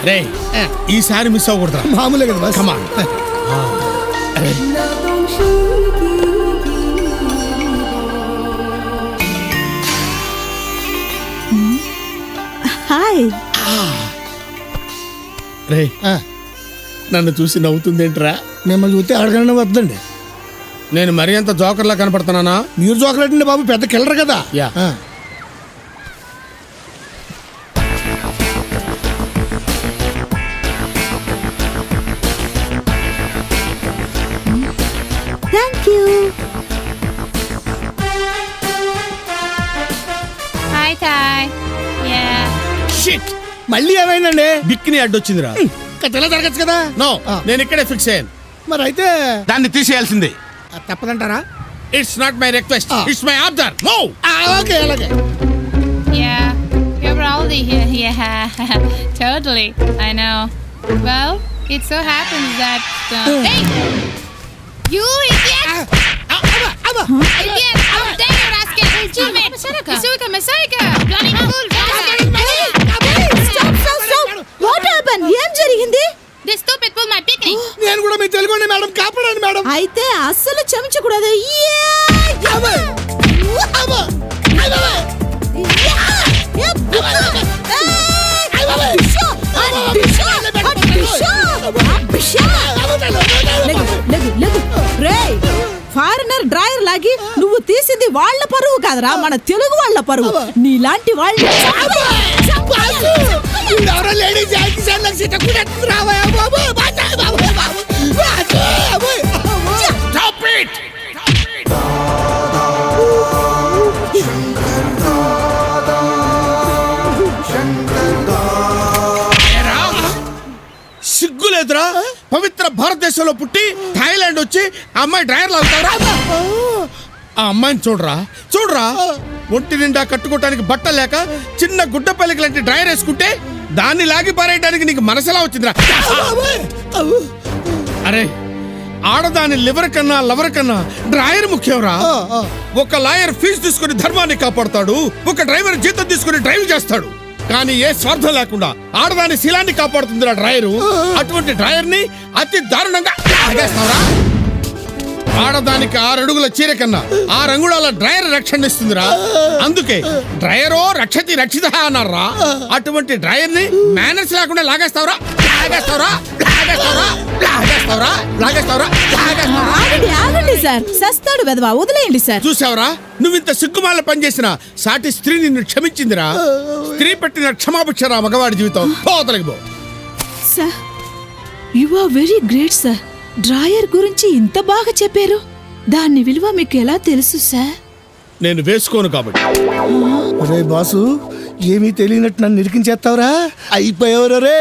రే ఈసారి మిస్ అవ్వకూడదు. మామూలే కదా బాస్. కమాన్. హాయ్. రే నన్ను చూసి నవ్వుతుందేంట్రా? మిమ్మల్ని చూస్తే అడగనే వద్దండి. నేను మరీ అంత జోకర్లా కనపడుతున్నానా? మీరు జోకలేట్ అండి బాబు, పెద్ద కిల్లర్ కదా. Yeah. Thank you. Hi toy. Yeah. Shit, మళ్ళీ ఏమైందండి? బిక్కిని అడ్డొచ్చిందిరా. తెల్ల జరగచ్చు కదా. నో, నేను ఇక్కడే ఫిక్స్ అయ్యాను. మరి అయితే దాన్ని తీసేయాల్సిందే. తప్పదంటారా? It's not my request, it's my order. No. Okay అలాగే. Yeah. You're probably here. Yeah. Totally. I know. Well, it so happens that. Hey! You idiot! Idiot! How dare you, rascal! Teammate! Isuka Masayka! Bloody fool! What happen? ఏం జరిగింది? This stupid pulled my picnic! నేను కూడా మీ తెలుగుండి madam, కాపాడండి madam. అయితే అస్సలు చెంచకూడదు. Foreigner dryer లాగి నువ్వు తీసింది వాళ్ళ పరువు కాదురా, మన తెలుగు వాళ్ళ పరువు. నీలాంటి వాళ్ళు సిగ్గులేదురా? పవిత్ర భారతదేశంలో పుట్టి థాయిలాండ్ వచ్చి ఆ అమ్మాయి డ్రైయర్ లాగుతారా? ఆ అమ్మాయిని చూడరా, చూడరా. ఒంటి నిండా కట్టుకోవటానికి బట్ట లేక చిన్న గుడ్డపల్లికి లాంటి డ్రైయర్ వేసుకుంటే దాన్ని లాగి పారేయడానికి నీకు మనసులా వచ్చిందిరా? అరే, ఆడదాని లివర్ కన్నా లవర్ కన్నా డ్రైయర్ ముఖ్యంరా. ఒక లాయర్ ఫీజు తీసుకుని ధర్మాన్ని కాపాడుతాడు, ఒక డ్రైవర్ జీతం తీసుకుని డ్రైవ్ చేస్తాడు. కానీ ఏ స్వార్థం లేకుండా ఆడదాని శీలాన్ని కాపాడుతుందిరా డ్రైయరు. అటువంటి డ్రైయర్ ని అతి దారుణంగా లాగేస్తావురా? ఆడదానికి 6 అడుగుల చీర కన్నా 6 అంగుళాల డ్రైయర్ రక్షణ ఇస్తుందిరా. అందుకే డ్రైయరో రక్షతి రక్షిత అన్నారా. అటువంటి డ్రైయర్ ని మేనర్స్ లేకుండా లాగేస్తావురా? లాగేస్తావురా? లాగేస్తావురా? లాగేస్తావురా? లాగేస్తావురా? లాగేస్తావురా? ఆగండి సార్, సస్తాడు వెదవా, వదిలేయండి సార్. చూసావరా, నువ్వింత సిగ్గుమాల పనిచేసిన సాటి స్త్రీ నిన్ను క్షమించిందిరా. స్త్రీ పెట్టిన క్షమాభిక్షరా మగవాడి జీవితం. పోతలకి పో. Sir, you are very great sir. Drawer గురించి ఇంత బాగా చెప్పారు. దాని విలువ మీకు ఎలా తెలుసు సార్? నేను వేసుకోను కాబట్టి. బాసు, ఏమీ తెలియనట్టు నన్ను ఇరికించేస్తావురా? అయిపోయావు రే.